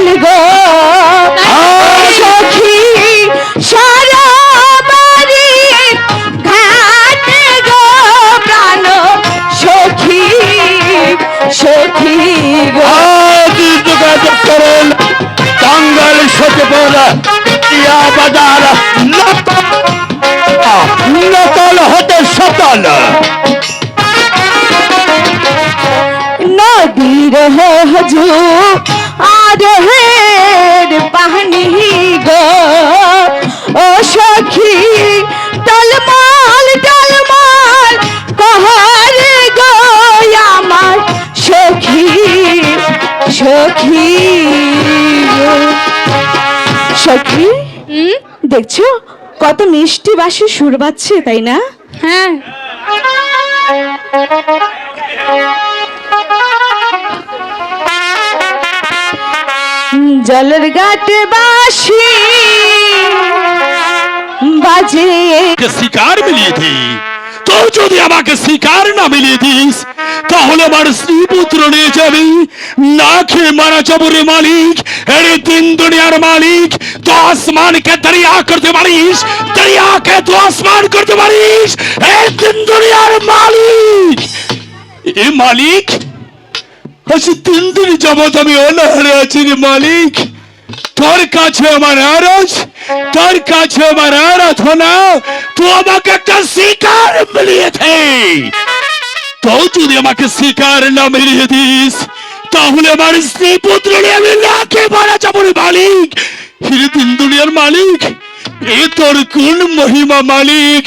প্রাণ গো সখী সারা বাড়ি ঘাট গো প্রাণ সখী সখী গো যোগাযোগ করুন টাঙ্গাইল সচিপুর ইয়া বাজার নকল হতে সতল নদীর হজু আর হের পানি গো ও সখী টলমল টলমল কহর গো আমার সখী সখী গো। সখী দেখছো কত মিষ্টি বাসে সুর বাজছে তাই না? হ্যাঁ জলের ঘাটে বাঁশি বাজে শিকার মিলিয়ে দি তো যদি আমাকে শিকার না মিলিয়ে দিস তাহলে আমার স্ত্রী পুত্র নিয়ে যাবি না খেয়ে মারা যাবো রে মালিক। এর তিন দুনিয়ার মালিক তো আসমানকে দরিয়া করতে পারিস, দরিয়াকে তো আসমান করতে পারিস। এই তিন দুনিয়ার মালিক এ মালিক আজ 3 দিন যাবত আমি অনাহারে আছি রে মালিক। তোর কাছে আমার আরজ, তোর কাছে আমার আরাধনা, তুই আমাকে একটা শিকার মিলিয়েছে। তো যদি আমাকে শিকার না মিলিয়ে দিস তাহলে আমার স্ত্রী পুত্র নিয়ে আমি রাখে মারা যাবো রে মালিক। হিরে তিন দুনিয়ার মালিক এ তোর কোন মহিমা মালিক।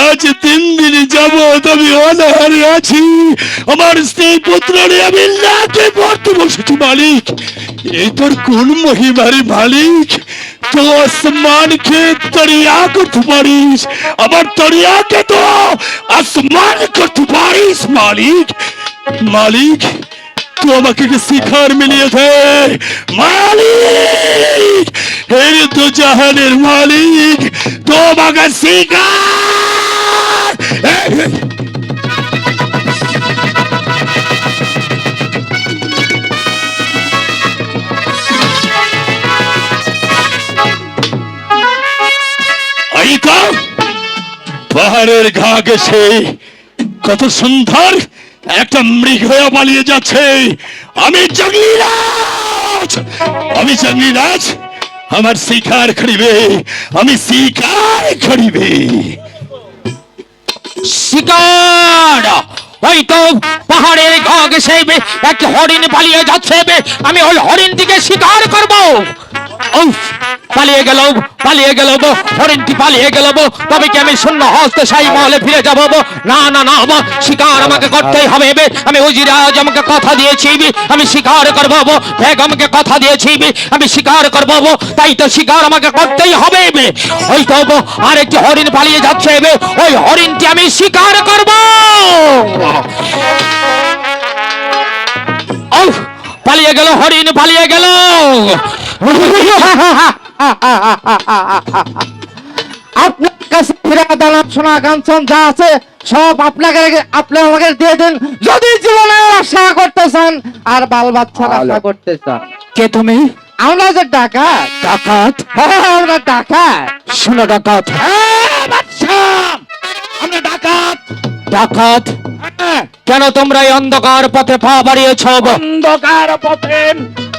আজ 3 দিন যাবত আমি অনাহারে আছি, আমার স্ত্রী পুত্র নিয়ে আমি রাখে মরতে বসেছি মালিক। এ তোর কোন মহিমা রে মালিক। তো আসমানকে দরিয়া করতে পারিস, আবার দরিয়াকে তো আসমান করতে পারিস মালিক। মালিক তুই আমাকে শিখার মিলিয়ে দে মালিক। এর তো জাহানের মালিক তো আমাকে শিখার। পাহাড়ের ঘা গেছে কত সুন্দর একটা মৃগ হয়ে পালিয়ে যাচ্ছে। আমি জঙ্গলিরাজ, আমি জঙ্গলিরাজ, আমার শিকার করিবে, আমি শিকার করিবে। শিকার ওই তো পাহাড়ের গা গেছে এক হরিণ পালিয়ে যাচ্ছে, আমি ওই হরিণটিকে শিকার করব। পালিয়ে গেল, পালিয়ে গেল, হরিণটি পালিয়ে গেল, তবে কি আমি শূন্য হস্তে সেই মহলে ফিরে যাব? না না না, শিকার আমাকে করতেই হবে। আমি উজিরাজ আমাকে কথা দিয়েছি আমি শিকার করব, বেগমকে কথা দিয়েছি আমি শিকার করব, তাই তো শিকার আমাকে করতেই হবে। ওই তো আরেকটি হরিণ পালিয়ে যাচ্ছে, ওই হরিণটি আমি শিকার করব। পালিয়ে গেল হরিণ, পালিয়ে গেল। আপনার কাছে ফিরে দিলাম সোনা কাঞ্চন যা আছে সব আপনাকে, আপনি আমাকে দিয়ে দেন যদি জীবনে আশা করতে চান আর বাল বাচ্চার আশা করতে চান। কে তুমি? আমরা যে ডাকাত। ডাকাত? হ্যাঁ আমরা ডাকাত। শোনো ডাকাত, আমরা ডাকাত। ডাকাত কেন তোমরা এই অন্ধকার পথে পা বাড়িয়েছ? অন্ধকার পথে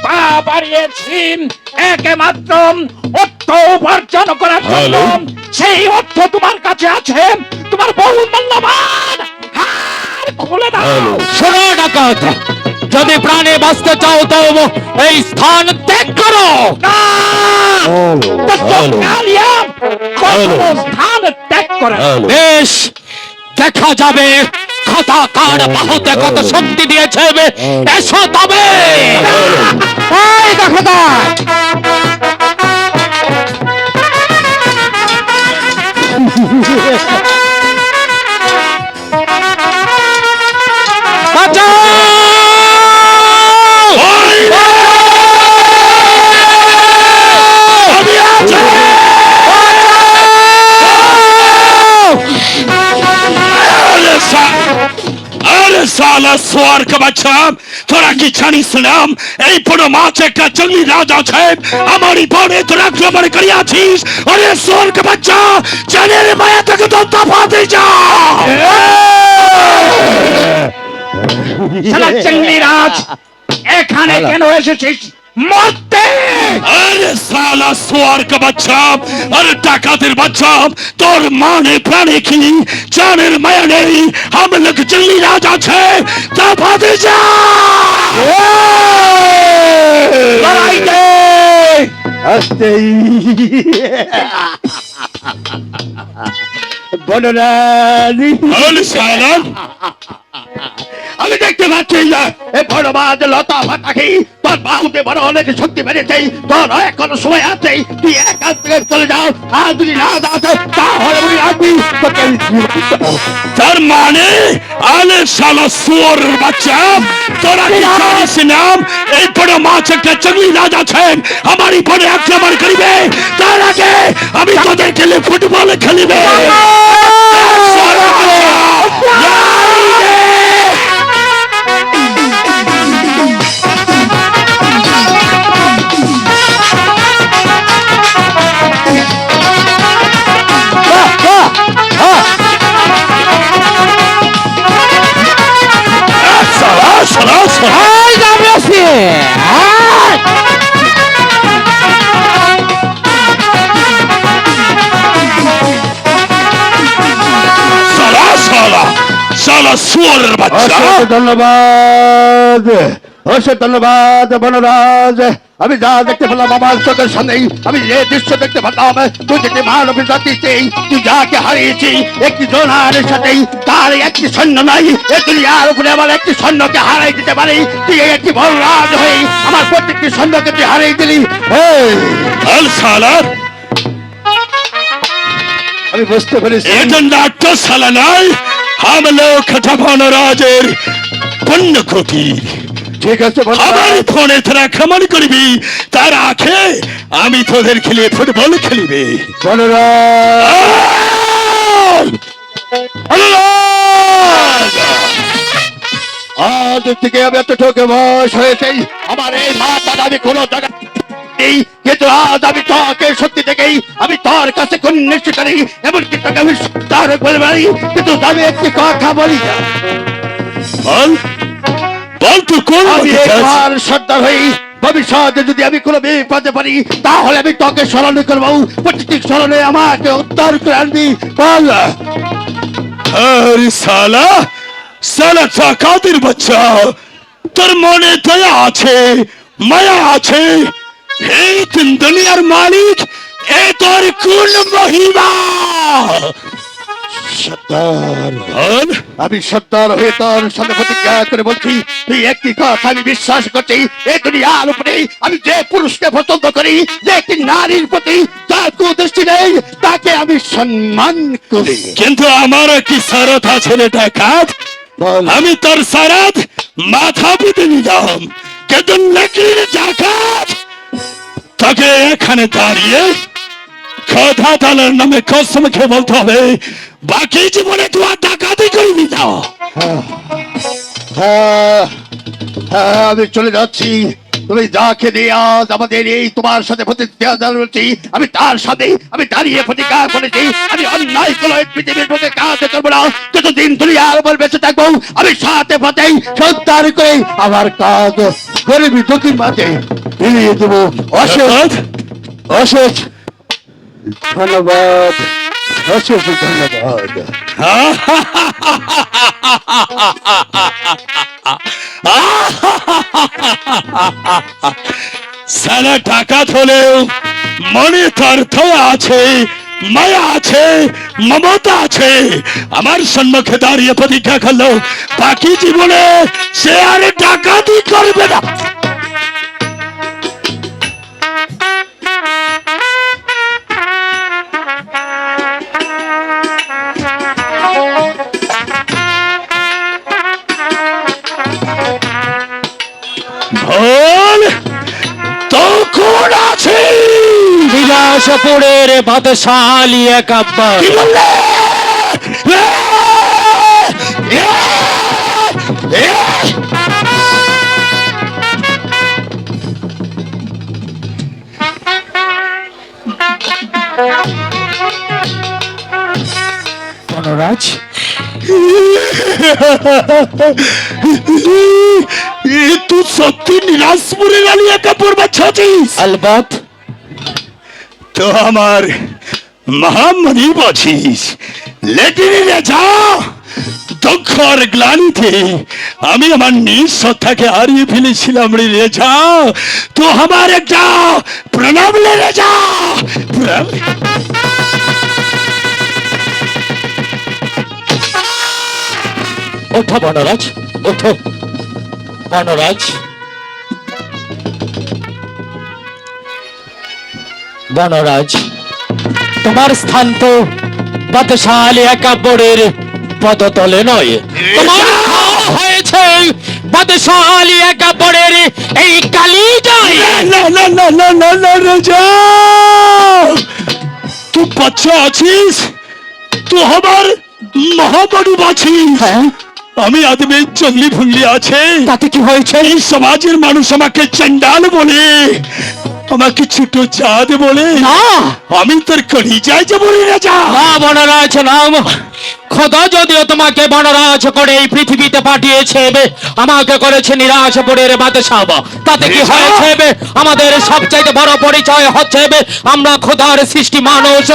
পা বাড়িয়েছি একমাত্র অর্থ উপার্জন করার জন্য। সেই অর্থ তোমার কাছে আছে, তোমার বহু মূল্যবান। খুলে দাও। শোনো ডাকাত, যদি প্রাণে বাঁচতে চাও তো এই স্থান ত্যাগ করো। স্থান ত্যাগ করে বেশ, দেখা যাবে খাতা কার বাহুতে কত শক্তি দিয়েছে। এসো তবে। এই দেখো দা সালা সোয়ার কা বাচ্চা, তোরা কি জানিস না এই বড় মাছ একটা জঙ্গলি রাজ আছে, আমারই পরে তোরা আক্রমণ করিয়াছিস। আরে সোয়ার কা বাচ্চা, জানের মায়া থেকে তো তফাতে যা। শালা চিংড়ি রাজ, এখানে কেন এসেছিস? মরতে! আরে সালা সোয়ার কা বাচ্চা, আরে ডাকাতের বাচ্চা, তোর মানে প্রাণে কি জানের মায়া নেই? हम लोग जंगली राज আছে, তফাতে যা। লড়াই দে! আস্তেই বনরানী, আরে সালা আমি দেখতে পাচ্ছি না এ বড় মাছ লতা পাতা খেয়ে তোর বাহুতে বড় অনেক শক্তি বেড়েছে, তোর এখনো সময় আছে, তুই একান থেকে চলে যাও। আর যদি না যাও তাহলে আমি রাখবি তোকে আমি জীবন্ত। তার মানে আলে সালা সোয়ার বাচ্চা, তোরা কি জানিস না এই বড় মাছ একটা জঙ্গলি রাজ আছেন, আমারই পরে আক্রমণ করিবে, তার আগে আমি তোদের খেলে ফুটবল খেলিবে। সোয়ার বাচ্চা, লড়াই দে। সালা সালা সালা এই যাবে সালা সালা সালা সোয়ারের বাচ্চা। অসংখ্য ধন্যবাদ, অসংখ্য ধন্যবাদ বনরাজ। আমি যা দেখতে পেলাম আমার চোখের সামনেই, আমি যে দৃশ্য দেখতে পেলাম, তুই যেটি মানব জাতি, তুই যাকে হারিয়েছি একটি জোনারের সাথেই, তার একটি সৈন্য নাই, এ দুনিয়ার উপরে আমার একটি সৈন্যকে হারাই দিতে পারি। তুই একটি বনরাজ হয়ে আমার প্রত্যেকটি সৈন্যকে তুই হারিয়ে দিলি। এই, আল সালা আমি বুঝতে পেরেছি। এটা নাট্য সালা নয়, हम लोग खटपन রাজের পণ্য ক্ষতি। ঠিক আছে আমার বনরাজ, ফোনে তোরা আক্রমণ করবি, তার আগে আমি তোদের খেলিয়ে ফুটবল খেলিবে। বনরাজ, আজ থেকে আমি এতটুকু বয়স হয়েছে, আমার এই মাথা আমি কোনো জায়গায় নেই, কিন্তু আজ আমি তোকে সত্যি থেকেই আমি তোর কাছে নিশ্চিত করি, এমনকি তোকে আমি তার বলে পারি, কিন্তু আমি একটি কথা বলি না। বল বল তুই কোন আমি কথা চাস? একবার সর্দার হই, ভবিষ্যতে যদি আমি কোনো বিপদে পারি, তাহলে আমি তোকে স্মরণ করবো, প্রতিটি স্মরণে আমাকে উদ্ধার করে আনবি। বল। আরে সালা সালা চাকাতের বাচ্চা, তোর মনে দয়া আছে, মায়া আছে, এই তিন দুনিয়ার মালিক, এ তোর কোন মহিমা? সর্দার, বল আমি সর্দার হয়ে তোর সামনে প্রতিজ্ঞা করে বলছি, তুই একটি কথা আমি বিশ্বাস করছি, এই দুনিয়ার উপরে আমি যে পুরুষকে পছন্দ করি, যে একটি নারীর প্রতি যার কুদৃষ্টি নেই, তাকে আমি সম্মান করি। কিন্তু আমার কি শরৎ আছে রে ডাকাত? বল। আমি তোর শরৎ মাথা পেতে নিলাম, কিন্তু নাকির ডাকাত তাকে এখানে দাঁড়িয়ে খোদা তালার নামে কসম খেয়ে বলতে হবে, বাকি জীবনে তুই আর ডাকাতি করবি না। হ্যাঁ, হ্যাঁ, আমি চলে যাচ্ছি। তুমি যাকে দিয়ে আজ আমাদের এই তোমার সাথে প্রতিজ্ঞা জানাচ্ছি, আমি তার সাথে আমি দাঁড়িয়ে প্রতিজ্ঞা করেছি, আমি অন্যায় কোনো এক পৃথিবীর পক্ষে কাজ করবো না, যতদিন দুনিয়ার উপর বেঁচে থাকবো, আমি সাথে পথেই সত্যার করে আমার কাজ গরিবী দুঃখীর মাঝে ফিরিয়ে দেবো। অশেষ অশেষ ধন্যবাদ, অশেষ ধন্যবাদ। সালা ডাকাত হলেও মনে তার দয়া আছে, মায়া আছে, মমতা আছে। আমার সম্মুখে দাঁড়িয়ে প্রতিজ্ঞা করলো, বাকি জীবনে সে আর ডাকাতি করবে না। বল তখন আছে বিলাসপুরের বাদশালী এক আব্বা কি বললে? বনরাজ तू सत्य निराशपुरी वाली कपूर बच्चा चीज अलबत तो हमार महामनी बचिस लेकिन রেজা দুঃখ আর গ্লানিতে আমি আমার নিজ সত্তাকে হারিয়ে ফেলেছিলাম রে রেজা তো আমার একটা প্রণাম লে রেজা প্রণাম ওঠো বনরাজ ওঠো বনরাজ বনরাজ তোমার স্থান তো বাদশালী একাব্বরের পদতলে নয় তোমার স্থান হয়েছে বাদশালী একাব্বরের এই কালিজায় না না না না না না রেজা तू बच्चा আছিস तू আমার মহাবড় বাছিস হ্যাঁ আমি আদমে জঙ্গলি ভুঙ্গলি আছে তাতে কি হয়েছে এই সমাজের মানুষ আমাকে চন্ডাল বলে আমাকে ছোট চাঁদ বলে না আমি তোর কলিজায় যাব রে রাজা না বনরাজ নাম খোদা যদিও তোমাকে বনরাজ করে এই পৃথিবীতে পাঠিয়েছে আমাকে করেছে নিরাশপুরের বাদশাহ তাতে কি হয়েছে আমাদের সবচাইতে বড় পরিচয় হচ্ছে আমরা খোদার সৃষ্টি মানুষ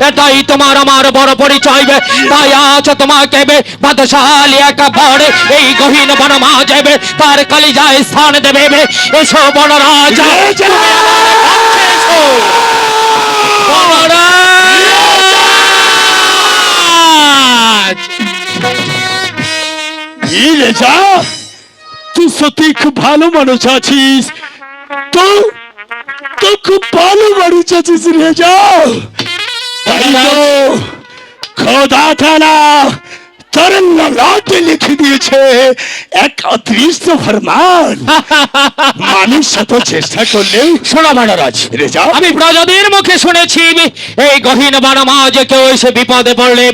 এটাই তোমার আমার বড় পরিচয় তাই আজ তোমাকে বাদশালী একাব্বর এই গহীন বনমাঝে তার কলিজায় স্থান দেবে এসো বনরাজ এই রেজা তুই সত্যি খুব ভালো মানুষ আছিস তো তো খুব ভালো মানুষ আছিস রেজা তাই তো খোদা তাআলা তোর ললাটে লিখে দিয়েছে এক অদৃশ্য ফরমান মানুষ শত চেষ্টা করলে শোনো বনরাজ রেজা আমি প্রজাদের মুখে শুনেছি এই গহীন বনমাঝে কেউ এসে বিপদে পড়লে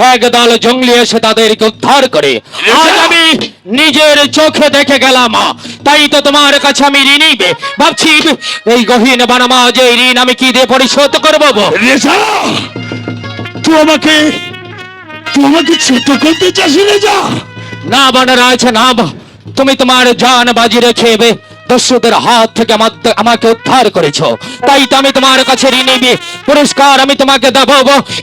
একদল জঙ্গলি এসে তাদেরকে উদ্ধার করে আজ আমি নিজের চোখে দেখে গেলাম তাই তো তোমার কাছে আমি ঋণী ভাবছি এই গহীন বনমাঝে এই ঋণ আমি কি দিয়ে পরিশোধ করবো রেজা তুই আমাকে ছোট করতে চাস রেজা না বনরাজ না তুমি তোমার জান বাজি রেখে দস্যুদের হাত থেকে আমাকে উদ্ধার করেছো তাই তো আমি তোমার কাছে ঋণী পুরস্কার আমি তোমাকে দেব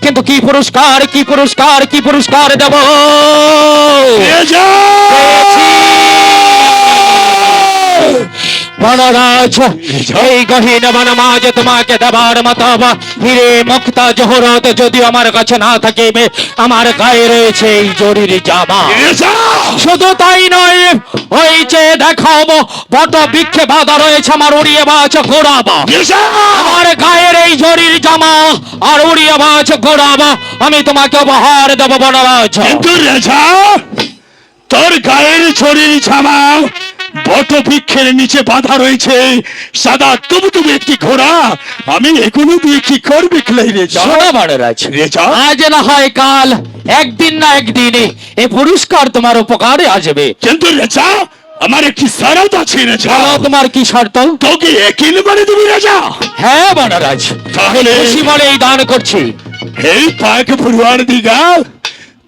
কিন্তু কি পুরস্কার কি পুরস্কার কি পুরস্কার দেব রেজা বনরাজ এই গহীন বনমাঝে তোমাকে দেবার মতো হিরে মুক্তা জহরত যদি আমার কাছে না থাকে আমার গায়ে রয়েছে এই জরির জামা রেজা শুধু তাই নয় ওই যে দেখাবো বট বৃক্ষে বাঁধা রয়েছে আমার উড়িয়ে বাজ ঘোরাবো রেজা আমার গায়ের এই জরির জামা আর উড়িয়ে বাজ ঘোরাবো আমি তোমাকে উপহার দেবো বনরাজ কিন্তু রেজা তোর গায়ের ছড়ির জামা বট বৃক্ষের নিচে বাঁধা রয়েছে সাদা তুবতুবে একটি ঘোড়া আমি এগুলো দিয়ে কি করবে খেলাই রেজা শোনো বনরাজ রেজা আজ না হয় কাল একদিন না একদিনে এই পুরস্কার তোমার উপকারে আসবে কিন্তু রেজা আমার একটি শরত আছে রেজা বলো তোমার কি শর্ত তোকে একিল মানে দিবি রেজা হ্যাঁ বনরাজ তাহলে খুশি বলে এই দান করছি এই পাক ফুরওয়ার দিগা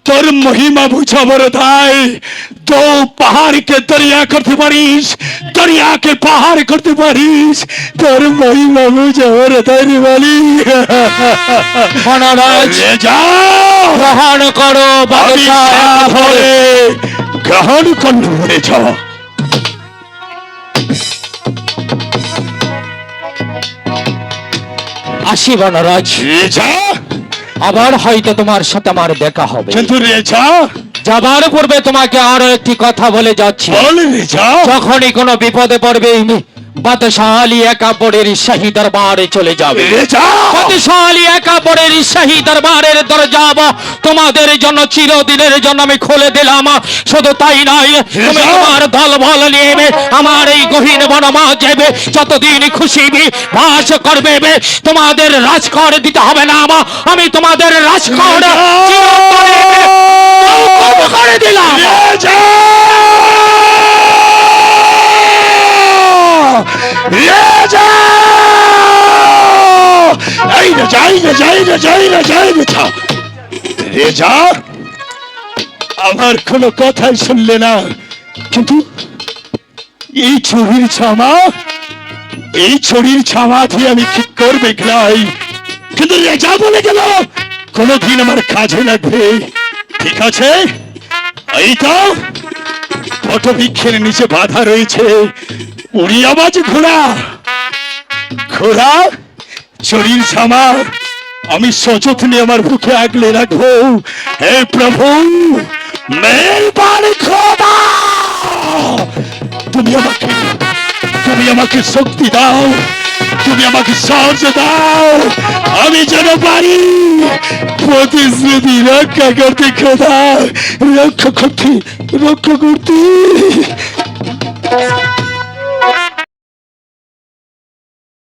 তোর মহিমা বুঝাবার তাই তো পাহাড়কে দরিয়া করতে পারিস দরিয়াকে পাহাড় করতে পারিস তোর মহিমা বুঝাবার তাই বলি বনরাজ রেজা গ্রহণ করো আমি বাদশাহ সাফরে গ্রহণ করবো রেজা আসি বনরাজ রেজা আবার হয়তো তোমার সাথে আমার দেখা হবে কিন্তু রেজা যাবার পূর্বে তোমাকে আরো একটি কথা বলে যাচ্ছি বল রেজা যখনই কোনো বিপদে পড়বে বাদশালী একাব্বরের শাহী দরবারে চলে যাবে রেজা বাদশালী একাব্বরের শাহী দরবারের দরজা তোমাদের জন্য চিরদিনের জন্য আমি খুলে দিলাম শুধু তাই নয় তুমি তোমার দল বল নিয়ে আমার এই গহীন বনমাঝে যতদিন খুশি বাস করবে তোমাদের রাজকর দিতে হবে না আমি তোমাদের রাজকর চিরতরে মওকুফ করে দিলাম রেজা রেজা এই রেজা এই রেজা এই রেজা এই রেজা এই রেজা রেজা আমার কোনো কথাই শুনলে না। কিন্তু এই ছড়ির ছামা দিয়ে আমি কি করবে গেলাই, কিন্তু রেজা বলে গেল কোনদিন আমার কাজে লাগবে। ঠিক আছে, এই তো বটবৃক্ষের নিচে বাধা রয়েছে উড়ি আওয়াজ ঘোড়া। শরীর ছামা আমি সযত্নে আমার বুকে আগলে রাখবো। হে প্রভু, মেহেরবান খোদা, তুমি আমাকে শক্তি দাও, তুমি আমাকে সাহায্য দাও, আমি যেন পারি প্রতিশ্রুতি রক্ষা করতে। খোদা, রক্ষা করতে।